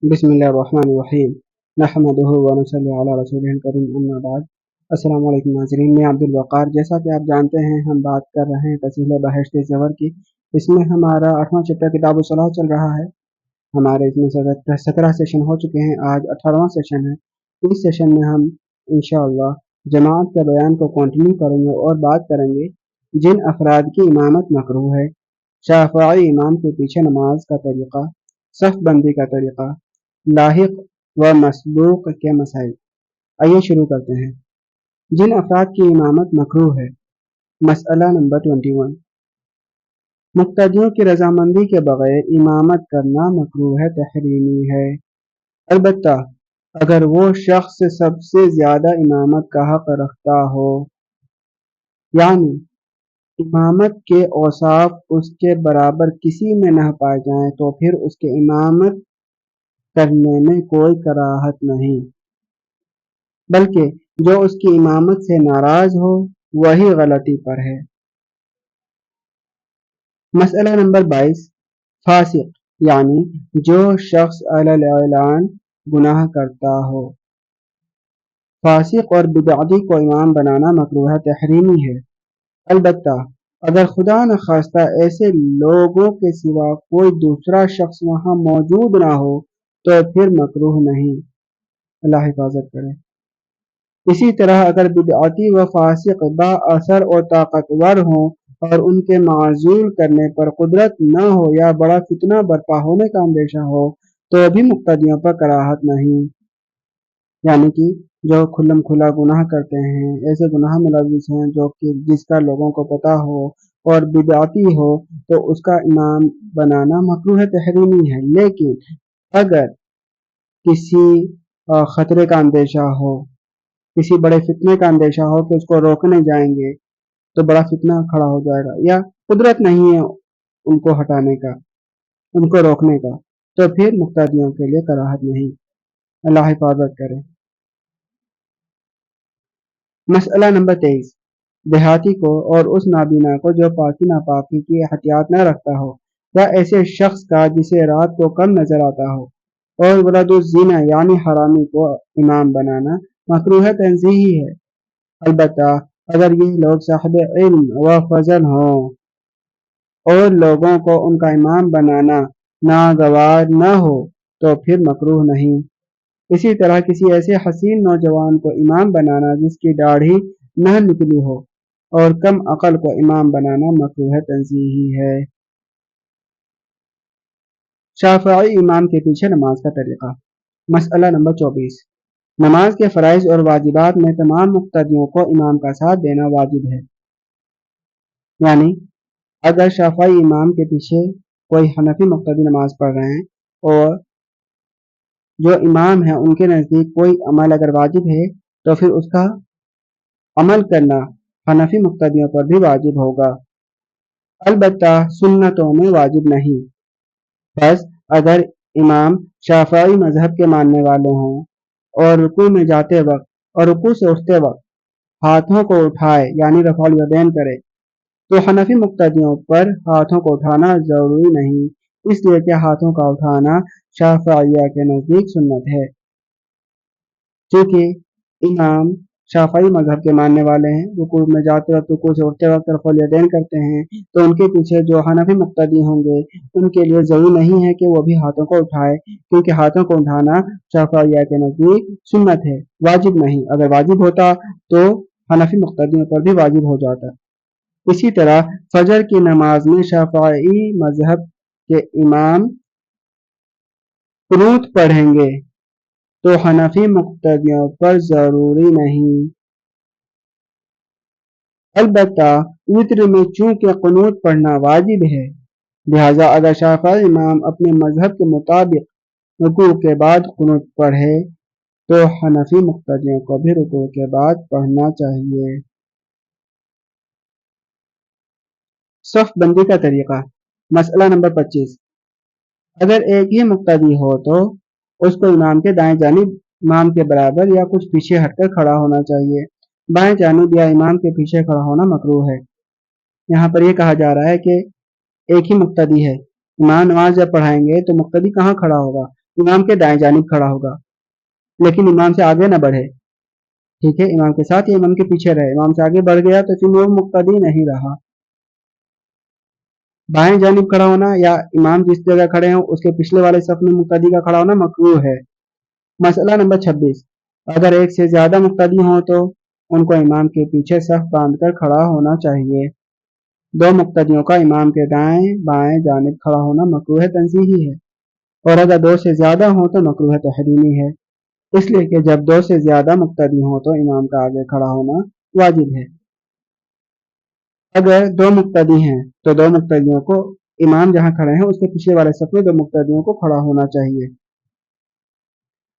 बिस्मिल्लाहिर्रहमानिर्रहीम नहमदुहु व नसल्ली अला रसूलिहिल करीम अम्मा बाद। अस्सलाम वालेकुम नाज़रीन, मैं अब्दुल वक़ार। जैसा कि आप जानते हैं, हम बात कर रहे हैं तस्हील बहिश्त ज़बर की। इसमें हमारा 8वां चैप्टर किताब सलाह चल रहा है। हमारे इसमें 17 सेशन हो चुके हैं, आज 18वां सेशन है। इस सेशन में हम इंशाअल्लाह जमात के बयान को कंटिन्यू करेंगे और बात करेंगे जिन अफराद की इमामत मकरूह है, शाफ़िई इमाम के पीछे नमाज का तरीक़ा, सफ़ बंदी का तरीक़ा, लाहिक व मसबूक के मसाइल। आइए शुरू करते हैं। जिन अफराद की इमामत मकरूह है। मसला नंबर 21, मुक्तदियों की रजामंदी के बगैर इमामत करना मकरूह है, तहरीमी है। अलबत्ता अगर वो शख्स सबसे ज्यादा इमामत का हक रखता हो, यानी इमामत के औसाफ उसके बराबर किसी में न पाए जाएं, तो फिर उसके इमामत करने में कोई कराहत नहीं, बल्कि जो उसकी इमामत से नाराज हो वही गलती पर है। मसला नंबर 22, फासिक यानी जो शख्स अलल ऐलान गुनाह करता हो। फासिक और बिदअती को इमाम बनाना मकरूह तहरीमी है। अलबत्ता अगर खुदा न खास्ता ऐसे लोगों के सिवा कोई दूसरा शख्स वहां मौजूद ना हो तो फिर मकरूह नहीं। अल्लाह हिफाजत करे। इसी तरह अगर बिदअती व फासिक बाअसर और ताकतवर हों और उनके माजूल करने पर कुदरत न हो या बड़ा फितना बर्पा होने का अंदेशा हो तो भी मुक्तदियों पर कराहत नहीं। यानी कि जो खुल्लम खुला गुनाह करते हैं, ऐसे गुनाह मुलविस हैं जो कि जिसका लोगों को पता हो और बिदअती हो, तो उसका इमाम बनाना मकरूह तहरीमी है। लेकिन अगर किसी खतरे का अंदेशा हो, किसी बड़े फितने का अंदेशा हो कि उसको रोकने जाएंगे तो बड़ा फितना खड़ा हो जाएगा, या कुदरत नहीं है उनको हटाने का, उनको रोकने का, तो फिर मुक्तदियों के लिए कराहत नहीं। अल्लाह हिफाजत करे। मसला नंबर 23, देहाती को और उस नाबीना को जो पाकी नापाकी की एहतियात न रखता हो, या ऐसे शख्स का जिसे रात को कम नजर आता हो, और वलदुज़्ज़िना यानी हरामी को इमाम बनाना मकरूह तंज़ीही है। अलबत्ता अगर ये लोग साहिब इल्म व फजल हों और लोगों को उनका इमाम बनाना नागवार न हो तो फिर मकरूह नहीं। इसी तरह किसी ऐसे हसीन नौजवान को इमाम बनाना जिसकी दाढ़ी न निकली हो और कम अकल को इमाम बनाना मकरूह तंज़ीही है। शाफ़िई इमाम के पीछे नमाज का तरीक़ा। मसला नंबर 24, नमाज के फ़राइज़ और वाजिबात में तमाम मुक्तदियों को इमाम का साथ देना वाजिब है। यानी अगर शाफ़िई इमाम के पीछे कोई हनफी मुक्तदी नमाज पढ़ रहे हैं और जो इमाम है उनके नज़दीक कोई अमल अगर वाजिब है तो फिर उसका अमल करना हनफी मुक्तदियों पर भी वाजिब होगा। अलबत्ता सुन्नतों में वाजिब नहीं। बस अगर इमाम शाफ़िई मजहब के मानने वाले हों और रुकू में जाते वक्त और रुकू से उठते वक्त हाथों को उठाए यानी रफ़अल यदैन करे, तो हनफी मुक्तदियों पर हाथों को उठाना जरूरी नहीं, इसलिए कि हाथों का उठाना शाफ़िया के नज़दीक सुन्नत है। क्योंकि इमाम शाफ़िई मजहब के मानने वाले हैं, रुकू में जाते वक्त रुकू से उठते वक्त रफ़अल यदैन करते हैं, तो उनके पीछे जो हनफी मुक्तदी होंगे उनके लिए जरूरी नहीं है कि वो भी हाथों को उठाए, क्योंकि हाथों को उठाना शाफ़िया के नज़दीक सुन्नत है, वाजिब नहीं। अगर वाजिब होता तो हनफी मुक्तदियों पर भी वाजिब हो जाता। इसी तरह फजर की नमाज में शाफ़िई मजहब के इमाम कुनूत पढ़ेंगे तो हनफी मुक्तदियों पर जरूरी नहीं। अलबत्ता वित्र में चूंकि कुनूत पढ़ना वाजिब है, लिहाजा अगर शाफ़िई इमाम अपने मजहब के मुताबिक रुकू के बाद कुनूत पढ़े तो हनफी मुक्तदियों को भी रुकू के बाद पढ़ना चाहिए। सफ़ बंदी का तरीक़ा। मसला नंबर 25, अगर एक ही मुक्तदी हो तो उसको इमाम के दाएं जानिब इमाम के बराबर या कुछ पीछे हटकर खड़ा होना चाहिए। बाएं जानिब या इमाम के पीछे खड़ा होना मकरूह है। यहाँ पर यह कहा जा रहा है कि एक ही मुक्तदी है, इमाम नमाज जब पढ़ाएंगे तो मुक्तदी कहाँ खड़ा होगा, इमाम के दाएं जानिब खड़ा होगा, लेकिन इमाम से आगे न बढ़े। ठीक है, इमाम के साथ या इमाम के पीछे रहे। इमाम से आगे बढ़ गया तो फिर वो मुक्तदी नहीं रहा। बाएं जानिब खड़ा होना या इमाम जिस जगह खड़े हों उसके पिछले वाले सफ में मुक्तदी का खड़ा होना मकरूह है। मसला नंबर 26, अगर एक से ज्यादा मुक्तदी हों तो उनको इमाम के पीछे सफ बांधकर खड़ा होना चाहिए। दो मुक्तदियों का इमाम के दाएं बाएं जानिब खड़ा होना मकरूह तंज़ीही है, और अगर दो से ज्यादा हों तो मकरूह तहरीमी है, इसलिए कि जब दो से ज्यादा मुक्तदी हों तो इमाम का आगे खड़ा होना वाजिब है। अगर दो मुक्तदी हैं तो दो मुक्तदियों को इमाम जहां खड़े हैं उसके पिछले वाले सफ में दो मुक्तदियों को खड़ा होना चाहिए।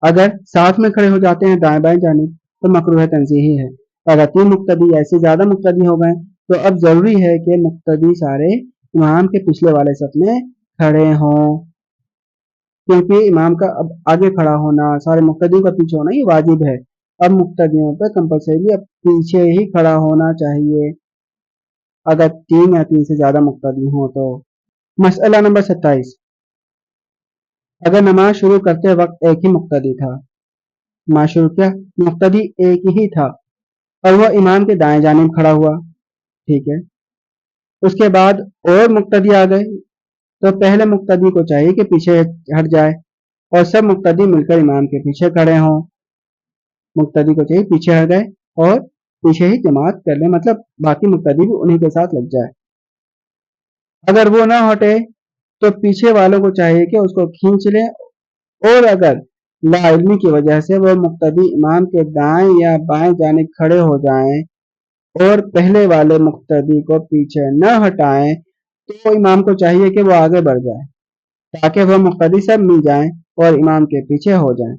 अगर साथ में खड़े हो जाते हैं दाएं बाएं जानिब तो मकरूह तंज़ीही है। अगर तीन मुक्तदी या इससे ज्यादा मुक्तदी हो गए तो अब जरूरी है कि मुक्तदी सारे इमाम के पिछले वाले सफ में खड़े हों, क्योंकि इमाम का अब आगे खड़ा होना, सारे मुक्तदियों का पीछे होना ये वाजिब है। अब मुक्तदियों पर कंपलसरी अब पीछे ही खड़ा होना चाहिए अगर तीन या तीन से ज्यादा मुक्तदी हों तो। मसला नंबर 27, अगर नमाज शुरू करते वक्त एक ही मुक्तदी था, नमाज शुरू किया मुक्तदी एक ही था और वह इमाम के दाएं जानिब खड़ा हुआ, ठीक है, उसके बाद और मुक्तदी आ गए तो पहले मुक्तदी को चाहिए कि पीछे हट जाए और सब मुक्तदी मिलकर इमाम के पीछे खड़े हों। मुक्तदी को चाहिए पीछे हट गए और पीछे ही जमात कर ले, मतलब बाकी मुक्तदी भी उन्हीं के साथ लग जाए। अगर वो ना हटे तो पीछे वालों को चाहिए कि उसको खींच लें, और अगर लाइल्मी की वजह से वो मुक्तदी इमाम के दाएं या बाएं जानिब खड़े हो जाएं और पहले वाले मुक्तदी को पीछे न हटाएं तो इमाम को चाहिए कि वो आगे बढ़ जाए ताकि वह मुक्तदी सब मिल जाएं और इमाम के पीछे हो जाएं।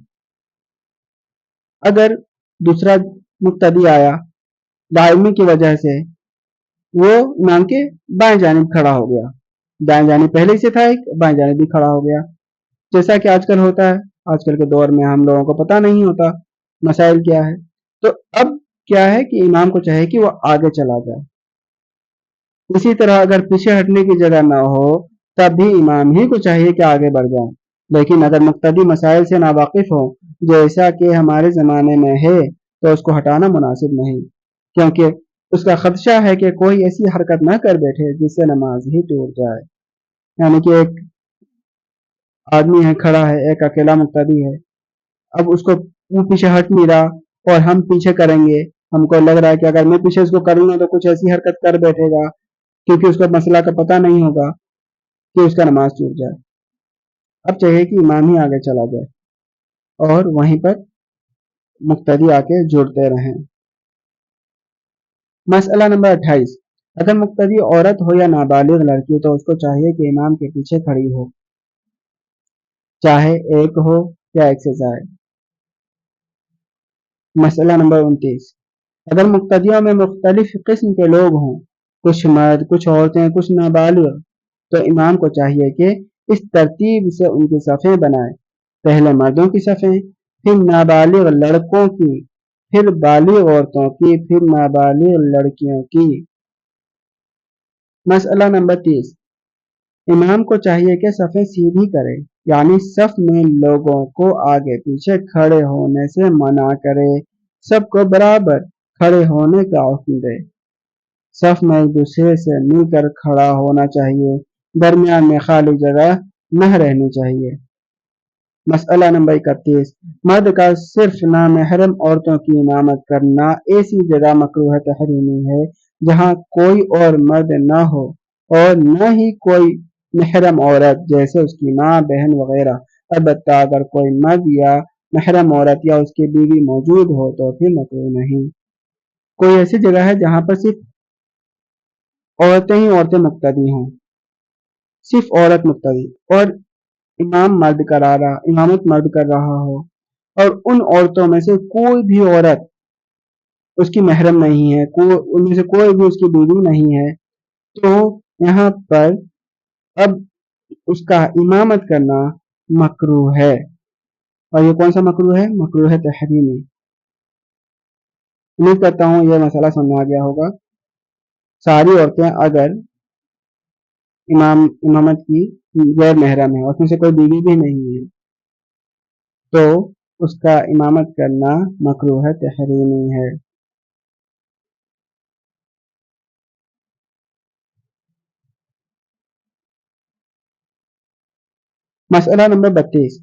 अगर दूसरा मुक्तदी आया लाइल्मी की वजह से, वो इमाम के बाएं जानिब खड़ा हो गया, दाएं जानिब पहले से था एक, बाएं जानिब भी खड़ा हो गया, जैसा कि आजकल होता है। आजकल के दौर में हम लोगों को पता नहीं होता मसाइल क्या है, तो अब क्या है कि इमाम को चाहिए कि वो आगे चला जाए। इसी तरह अगर पीछे हटने की जगह ना हो तब भी इमाम ही को चाहिए कि आगे बढ़ जाए, लेकिन अगर मुक्तदी मसाइल से नावाकिफ हो जैसा कि हमारे ज़माने में है तो उसको हटाना मुनासिब नहीं, क्योंकि उसका खदशा है कि कोई ऐसी हरकत ना कर बैठे जिससे नमाज ही टूट जाए। यानी कि एक आदमी है खड़ा है, एक अकेला मुक्तदी है, अब उसको वो पीछे हट नहीं रहा और हम पीछे करेंगे, हमको लग रहा है कि अगर मैं पीछे इसको करूंगा तो कुछ ऐसी हरकत कर बैठेगा, क्योंकि उसका मसला का पता नहीं होगा कि उसका नमाज टूट जाए। अब चाहिए कि इमाम ही आगे चला जाए और वहीं पर मुक्तदी आके जुड़ते रहें। मसला नंबर 28, अगर मुक्तदी औरत हो या नाबालिग लड़की तो उसको चाहिए कि इमाम के पीछे खड़ी हो, चाहे एक हो या एक से ज्यादा। मसला नंबर 29, अगर मुक्तदियों में मुख्तलिफ किस्म के लोग हों, कुछ मर्द कुछ औरतें कुछ नाबालिग, तो इमाम को चाहिए कि इस तरतीब से उनकी सफ़ें बनाए, पहले मर्दों की सफ़ें, फिर नाबालिग लड़कों की, फिर बालिग औरतों की, फिर नाबालिग लड़कियों की। मसला नंबर 30, इमाम को चाहिए कि सफ़ें सीधी करे, यानी सफ में लोगों को आगे पीछे खड़े होने से मना करे, सबको बराबर खड़े होने का हुक्म दे। सफ में एक दूसरे से मिलकर खड़ा होना चाहिए, दरमियान में खाली जगह न रहनी चाहिए। मसला नंबर 31, मर्द का सिर्फ नामहरम औरतों की इमामत करना ऐसी जगह मकरूह तहरीमी है जहाँ कोई और मर्द न हो और न ही कोई महरम औरत जैसे उसकी माँ बहन वगैरह। अलबत्ता अगर कोई मर्द या महरम औरत या उसकी बीवी मौजूद हो तो फिर मकरूह नहीं। कोई ऐसी जगह है जहाँ पर सिर्फ औरतें ही औरतें मुक्तदी हों, सिर्फ औरत मुक्तदी, और इमामत मर्द कर रहा हो और उन औरतों में से कोई भी औरत उसकी महरम नहीं है, उनमें से कोई भी उसकी बीवी नहीं है, तो यहाँ पर अब उसका इमामत करना मकरूह है। और ये कौन सा मकरूह है? मकरूह तहरीमी। उम्मीद करता हूँ यह मसला समझ आ गया होगा। सारी औरतें अगर इमामत की गैर महरम है, उसमें से कोई बीवी भी नहीं है, तो उसका इमामत करना मकरूह है, तहरीमी है। मसला नंबर 32,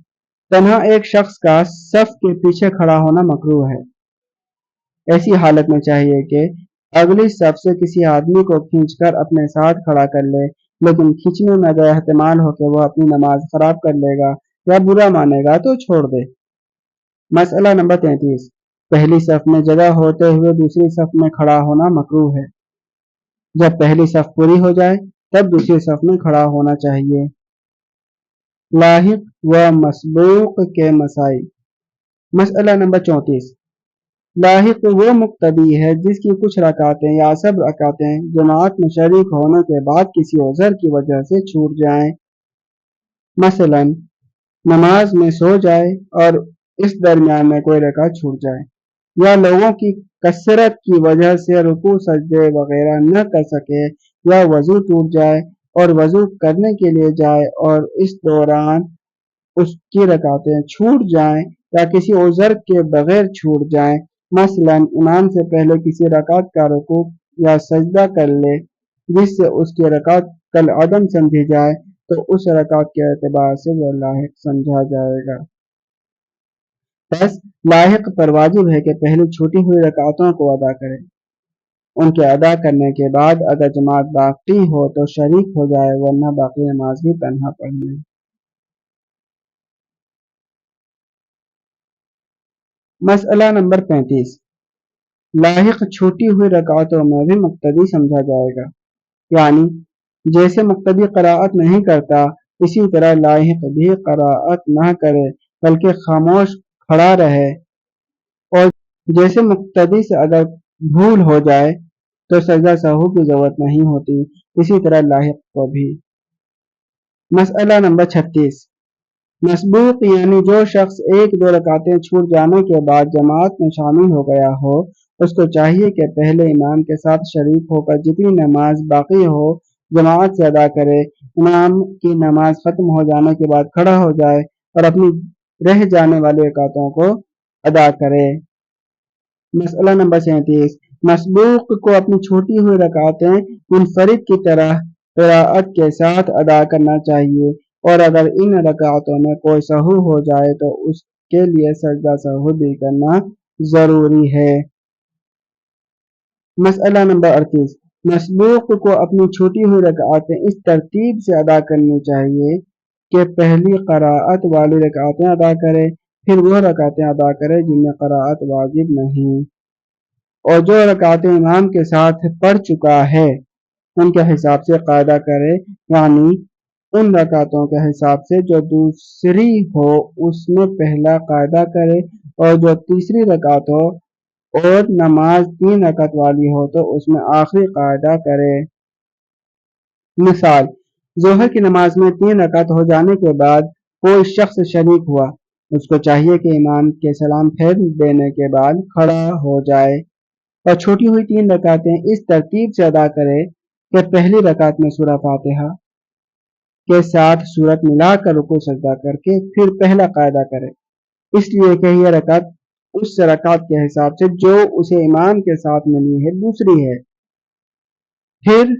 तन्हा एक शख्स का सफ के पीछे खड़ा होना मकरूह है। ऐसी हालत में चाहिए कि अगली सफ से किसी आदमी को खींचकर अपने साथ खड़ा कर ले, लेकिन खींचने में अगर एहतमाल हो कि वह अपनी नमाज खराब कर लेगा या बुरा मानेगा तो छोड़ दे। मसला नंबर 33, पहली सफ में जगह होते हुए दूसरी सफ में खड़ा होना मकरूह है। जब पहली सफ पूरी हो जाए तब दूसरी सफ में खड़ा होना चाहिए। लाहिक व मसबूक के मसाइल। मसला नंबर 34, लाहिक वो मुक्तदी है जिसकी कुछ रकातें या सब रकातें जमात में शरीक होने के बाद किसी उज़र की वजह से छूट जाएं। मसलन नमाज में सो जाए और इस दरमियान में कोई रकात छूट जाए, या लोगों की कसरत की वजह से रुकू सजदे वगैरह न कर सके, या वजू टूट जाए और वजू करने के लिए जाए और इस दौरान उसकी रकातें छूट जाएं या किसी उज़र के बगैर छूट जाएं। मसलन इमाम से पहले किसी रकात का रुकू या सजदा कर ले जिससे उसकी रकात कल अदम समझी जाए तो उस रकात के एतबार से वह लाहिक समझा जाएगा। बस लाहिक पर वाजिब है कि पहले छूटी हुई रकातों को अदा करे। उनके अदा करने के बाद अगर जमात बाकी हो तो शरीक हो जाए, वरना बाकी नमाज भी तन्हा पढ़ ले। मसला नंबर 35, लाहिक छूटी हुई रकातों में भी मुक्तदी समझा जाएगा। यानी जैसे मुक्तदी क़राअत नहीं करता इसी तरह लाहिक भी क़राअत ना करे बल्कि खामोश खड़ा रहे, और जैसे मुक्तदी से अगर भूल हो जाए तो सजदा सहू की जरूरत नहीं होती, इसी तरह लाहिक को भी। मसला नंबर 36, मसबूक यानी जो शख्स एक दो रकातें छूट जाने के बाद जमात में शामिल हो गया हो, उसको चाहिए कि पहले इमाम के साथ शरीक होकर जितनी नमाज बाकी हो जमात से अदा करे। इमाम की नमाज खत्म हो जाने के बाद खड़ा हो जाए और अपनी रह जाने वाली रकातों को अदा करे। मसला नंबर 37, मसबूक को अपनी छूटी हुई रकातें मुनफरिद की तरह क़िराअत के साथ अदा करना चाहिए, और अगर इन रकातों में कोई सहू हो जाए तो उसके लिए सजदा सहू भी करना ज़रूरी है। मसला नंबर 38, मसबूक को अपनी छूटी हुई रकातें इस तरतीब से अदा करनी चाहिए कि पहली क़राअत वाली रकातें अदा करे, फिर वह रकातें अदा करे जिनमें क़राअत वाजिब नहीं, और जो रकातें इमाम के साथ पढ़ चुका है उनके हिसाब से कायदा करे। यानी उन रकातों के हिसाब से जो दूसरी हो उसमें पहला कायदा करे, और जो तीसरी रकात हो और नमाज 3 रकात वाली हो तो उसमें आखिरी कायदा करे। मिसाल, ज़ोहर की नमाज में 3 रकात हो जाने के बाद कोई शख्स शरीक हुआ, उसको चाहिए कि इमाम के सलाम फेर देने के बाद खड़ा हो जाए और छूटी हुई 3 रकातें इस तरतीब से अदा करे कि पहली रकात में सूरह फातिहा के साथ सूरत मिलाकर रुकू सजदा करके फिर पहला कायदा करे, इसलिए कि यह रकात उस रकात के हिसाब से जो उसे इमाम के साथ मिली है दूसरी है। फिर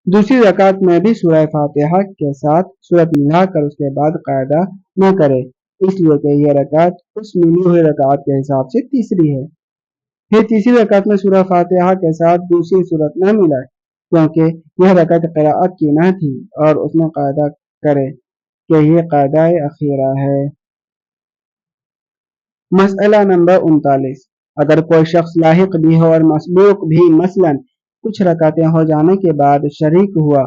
दूसरी रकात में भी सूरह फातिहा के साथ सूरत मिलाकर उसके बाद कायदा न करे, इसलिए कि यह रकात उस मिली हुई रकात के हिसाब से तीसरी है। फिर तीसरी रकात में सूरह फातिहा के साथ दूसरी सूरत न मिलाए, क्योंकि यह रकात क़िराअत की न थी, और उसमें कायदा करे कि यह कायदा अखीरा है। मसला नंबर 39, अगर कोई शख्स लाहिक भी हो और मसबूक भी मसलन कुछ रकातें हो जाने के बाद शरीक हुआ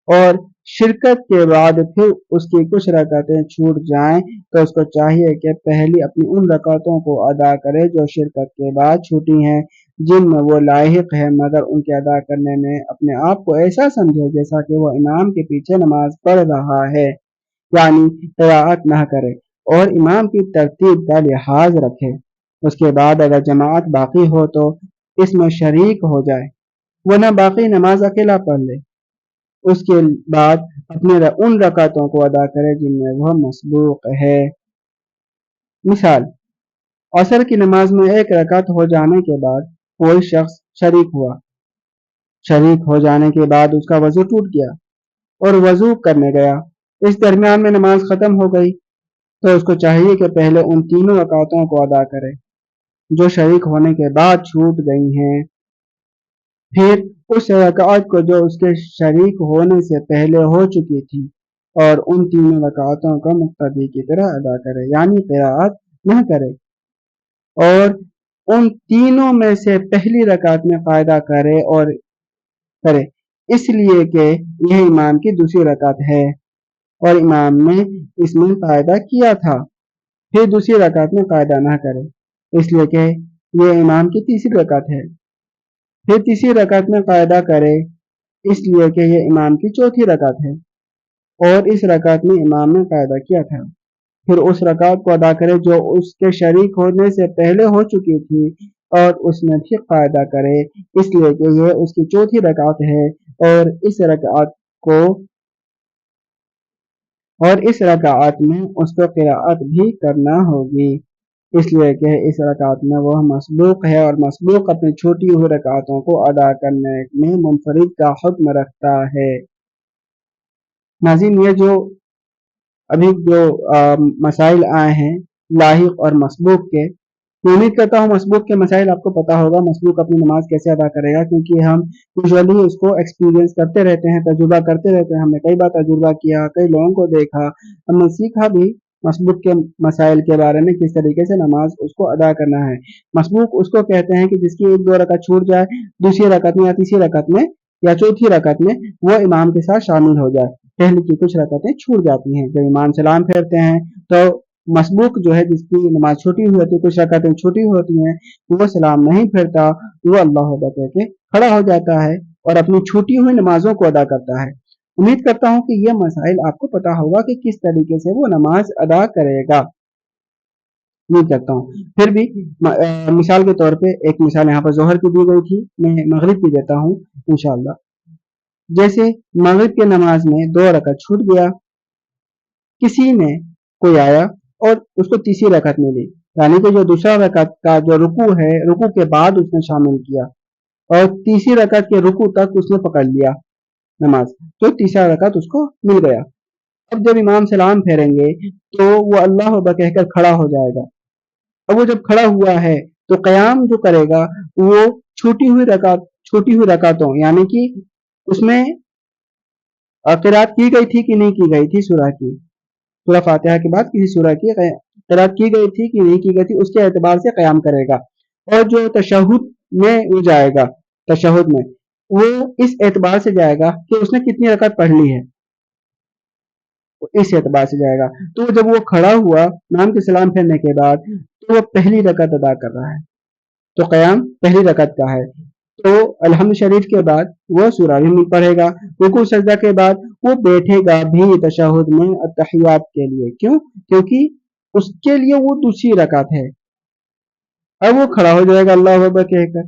और शिरकत के बाद फिर उसकी कुछ रकातें छूट जाएं तो उसको चाहिए कि पहली अपनी उन रकातों को अदा करे जो शिरकत के बाद छूटी हैं, जिनमें वो लाहिक है, मगर उनके अदा करने में अपने आप को ऐसा समझे जैसा कि वो इमाम के पीछे नमाज पढ़ रहा है, यानी क़िराअत न करे और इमाम की तरतीब का लिहाज रखे। उसके बाद अगर जमात बाकी हो तो इसमें शरीक हो जाए, वरना बाकी नमाज अकेला पढ़ ले। उसके बाद अपने उन रकातों को अदा करे जिनमें वह मसबूक है। मिसाल, असर की नमाज में एक रकात हो जाने के बाद कोई शख्स शरीक हो जाने के बाद उसका वजू टूट गया और वजू करने गया, इस दरमियान में नमाज खत्म हो गई, तो उसको चाहिए कि पहले उन तीनों रकातों को अदा करे जो शरीक होने के बाद छूट गई हैं, फिर उस रकात को जो उसके शरीक होने से पहले हो चुकी थी और उन तीनों रकातों को मुक्तदी की तरह अदा करे, यानी क़िराअत न करे, और उन तीनों में से पहली रकात में फ़ायदा करे, इसलिए कि यह इमाम की दूसरी रकात है और इमाम ने इसमें फ़ायदा किया था। फिर दूसरी रकात में फ़ायदा न करे, इसलिए कि यह इमाम की तीसरी रकात है। फिर तीसरी रकात में फ़ायदा करे, इसलिए कि यह इमाम की चौथी रकात है और इस रकात में इमाम ने फ़ायदा किया था। फिर उस रकात को अदा करे जो उसके शरीक होने से पहले हो चुकी थी और उसमें भी फ़ायदा करे, इसलिए कि यह उसकी चौथी रकात है और इस रकात में उसको क़िराअत भी करना होगी, इसलिए कि इस रकात में वह मसबूक है और मसबूक अपनी छूटी हुई रकातों को अदा करने में मुनफरिद का हुक्म रखता है। नाज़रीन, ये जो अभी जो मसाइल आए हैं लाहिक और मसबूक के, मैं उम्मीद करता हूँ मसबूक के मसाइल आपको पता होगा, मसबूक अपनी नमाज कैसे अदा करेगा, क्योंकि हम यूजुअली उसको एक्सपीरियंस करते रहते हैं, तजुर्बा करते रहते हैं। हमने कई बार तजुर्बा किया, कई लोगों को देखा, हमने सीखा भी मसबूक के मसाइल के बारे में, किस तरीके से नमाज उसको अदा करना है। मसबूक उसको कहते हैं कि जिसकी एक दो रकात छूट जाए, दूसरी रकात में या तीसरी रकात में या चौथी रकात में वो इमाम के साथ शामिल हो जाए। पहले की कुछ रकातें छूट जाती हैं, जब इमाम सलाम फेरते हैं तो मसबूक जो है, जिसकी नमाज छूटी हुई होती है, कुछ रकातें छूटी होती हैं, वो सलाम नहीं फेरता, वो अल्लाह अकबर कह के खड़ा हो जाता है और अपनी छूटी हुई नमाजों को अदा करता है। उम्मीद करता हूँ कि ये मसाइल आपको पता होगा कि किस तरीके से वो नमाज अदा करेगा। उम्मीद करता हूँ। फिर भी मिसाल के तौर पे एक मिसाल यहाँ पर जोहर की दी गई थी, मैं मगरिब की देता हूँ इंशाअल्लाह। जैसे मगरिब की नमाज में 2 रकात छूट गया, किसी ने कोई आया और उसको तीसरी रकात मिली, यानी कि जो दूसरा रकात का जो रुकू है, रुकू के बाद उसने शामिल किया और तीसरी रकात के रुकू तक उसने पकड़ लिया नमाज, तो तीसरा रकात उसको मिल गया। अब जब इमाम सलाम फेरेंगे तो वो अल्लाह अकबर कहकर खड़ा हो जाएगा। अब वो जब खड़ा हुआ है तो क़याम जो करेगा वो छूटी हुई रकातों, यानी कि उसमें क़िराअत की गई थी कि नहीं की गई थी सूरह की, सूरह फातिहा के बाद किसी सूरह की क़िराअत की गई थी कि नहीं की गई थी, उसके एतबार से क़याम करेगा। और जो तशहुद में वो जाएगा, तशहुद में वो इस एतबार से जाएगा कि उसने कितनी रकात पढ़ ली है, इस एतबार से जाएगा। तो जब वो खड़ा हुआ इमाम के सलाम फेरने के बाद, तो वो पहली रकात अदा कर रहा है, तो क़याम पहली रकात का है। तो अलहम्द शरीफ के बाद वो सूरा भी पढ़ेगा, रुकू सजदा के बाद वो बैठेगा भी तशहुद में अत्तहियात के लिए। क्यों? क्योंकि उसके लिए वो दूसरी रकात है। अब वो खड़ा हो जाएगा अल्लाहु अकबर कहकर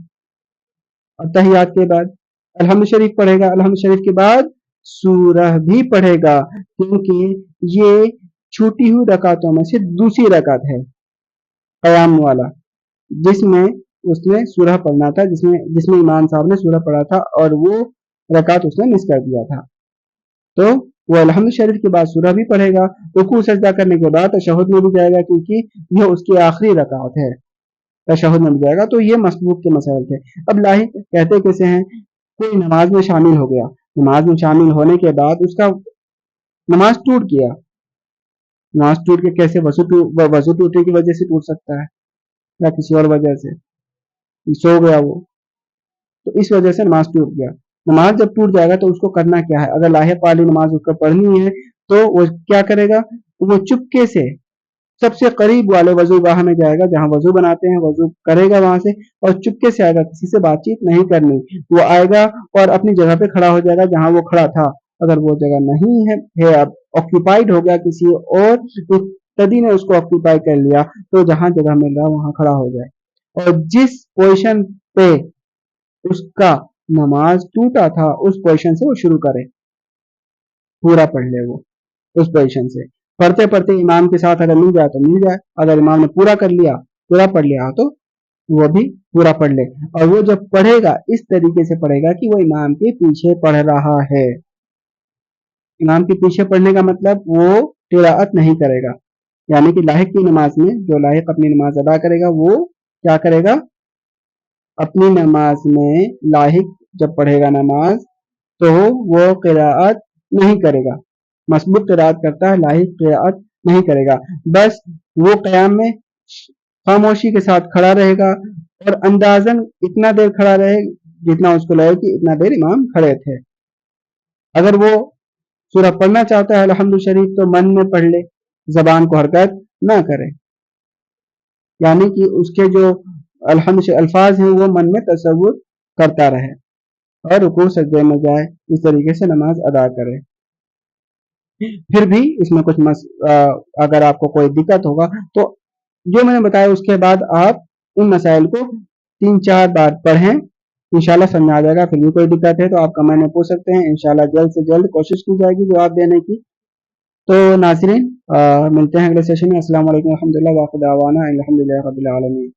अत्तहियात के बाद, अलहम्द शरीफ पढ़ेगा, अलहम्द शरीफ के बाद सूरह भी पढ़ेगा, क्योंकि ये छूटी हुई रकातों में से दूसरी रकात है क़याम वाला, जिसमें उसने सूरह पढ़ना था, जिसमें इमाम साहब ने सूरह पढ़ा था और वो रकात उसने मिस कर दिया था। तो वो अलहम्द शरीफ के बाद सूरह भी पढ़ेगा, रुकू सजदा करने के बाद तशहुद में भी जाएगा, क्योंकि ये उसकी आखिरी रकात है, तशहुद में भी जाएगा। तो ये मसबूक के मसाइल थे। अब लाहिक कहते कैसे हैं, कोई नमाज में शामिल हो गया, नमाज में शामिल होने के बाद उसका नमाज टूट गया, नमाज टूट के कैसे, वजू टूटने की वजह से टूट सकता है या किसी और वजह से, सो गया वो, तो इस वजह से नमाज टूट गया। नमाज जब टूट जाएगा तो उसको करना क्या है, अगर लाहिक वाली नमाज उसको पढ़नी है तो वो क्या करेगा, वो चुपके से सबसे करीब वाले वजूगाह में जाएगा, जहाँ वजू बनाते हैं, वजू करेगा वहां से और चुपके से आएगा, किसी से बातचीत नहीं करनी। वो आएगा और अपनी जगह पे खड़ा हो जाएगा जहाँ वो खड़ा था। अगर वो जगह नहीं है अब ऑक्यूपाइड हो गया किसी और, तो तदी ने उसको ऑक्यूपाई कर लिया, तो जहाँ जगह मिल रहा है वहां खड़ा हो जाए और जिस पोजीशन पे उसका नमाज टूटा था उस पोजीशन से वो शुरू करे, पूरा पढ़ ले वो उस पोजीशन से। पढ़ते पढ़ते इमाम के साथ अगर मिल जाए तो मिल जाए, अगर इमाम ने पूरा कर लिया, पूरा पढ़ लिया तो वो भी पूरा पढ़ ले। और वो जब पढ़ेगा इस तरीके से पढ़ेगा कि वो इमाम के पीछे पढ़ रहा है। इमाम के पीछे पढ़ने का मतलब वो तिलावत नहीं करेगा, यानी कि लाहिक की नमाज में जो लाहिक अपनी नमाज अदा करेगा वो क्या करेगा, अपनी नमाज में लाहिक जब पढ़ेगा नमाज तो वो क़िराअत नहीं करेगा। मसबूक क़िराअत करता है, लाहिक क़िराअत नहीं करेगा। बस वो क़याम में खामोशी के साथ खड़ा रहेगा और अंदाज़न इतना देर खड़ा रहे जितना उसको लगे कि इतना देर इमाम खड़े थे। अगर वो सूरह पढ़ना चाहता है अल्हम्दु शरीफ तो मन में पढ़ ले, ज़बान को हरकत ना करे, यानी कि उसके जो अल्हम्दु अल्फाज हैं वो मन में तसव्वुर करता रहे और रुकू सजदे में जाए, इस तरीके से नमाज अदा करे। फिर भी इसमें कुछ अगर आपको कोई दिक्कत होगा तो जो मैंने बताया उसके बाद आप इन मसाइल को 3-4 बार पढ़ें, इंशाल्लाह समझ आ जाएगा। फिर भी कोई दिक्कत है तो आप कमेंट में पूछ सकते हैं, इंशाल्लाह जल्द से जल्द कोशिश की जाएगी जवाब देने की। तो नाज़रीन मिलते हैं अगले सेशन में। अस्सलाम वालेकुम रहमतुल्लाहि व बरकातहू। अल्हम्दुलिल्लाहि रब्बिल आलमीन।